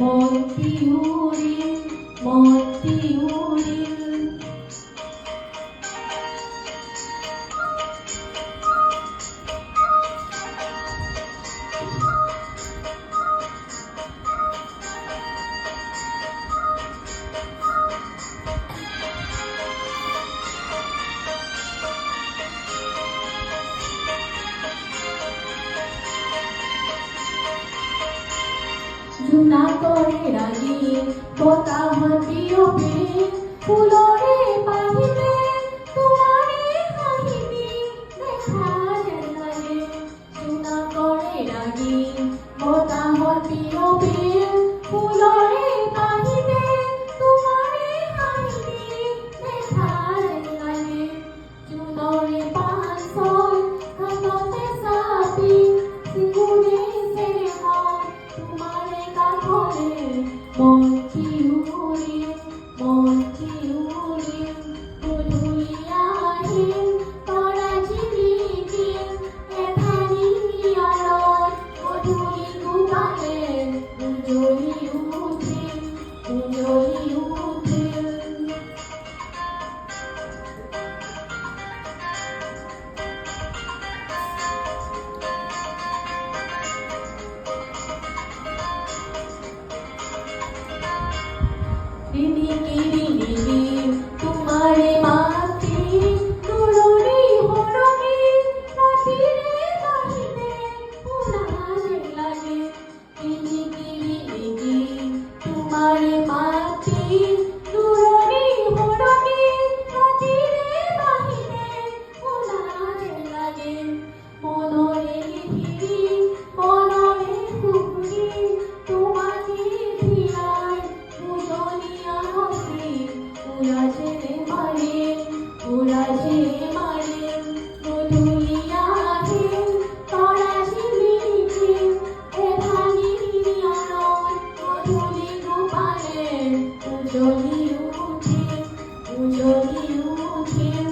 মতি উৰিল, মতি উৰিল। জোনাকৰে ৰাগি বতাহত বিয়পি ফুলৰে পাহিতে তোমাৰে হাঁহিবি দেখা যেন লাগে। জোনাকৰে ৰাগি বতাহত বিয়পি ফুলৰে পাহিতে তোমাৰে হাঁহিবি দেখা যেন লাগে। জোনৰে পান ছয় হাততে চাপি চিগুৰে মতি উৰিল, মতি উৰিল। গধূলি আহিল তৰা জিলিকিল এধানি নিয়াৰত গধূলি গোপালে উজলি উঠিল, উজলি উঠিল। ৰিণিকি ৰিণিকি তোমাৰে মাতি দূৰৰি সৰগি ৰাতিৰে বাহিৰে শুনা যেন লাগে। ৰিণিকি ৰিণিকি তোমাৰে মাতি দূৰৰি সৰগি ৰাতিৰে বাহিৰে শুনা যেন লাগে। মনৰে লিখিৰি মনৰে সুখৰি তোমাকে ধিয়াই উজলিয়া উৰাজে মাৰিল, উৰাজে মাৰিল। গধূলি আহিল তৰা জিলিকিল এধানি নিয়াৰত গধূলি গোপালে উজলি উঠিল, উজলি উঠিল।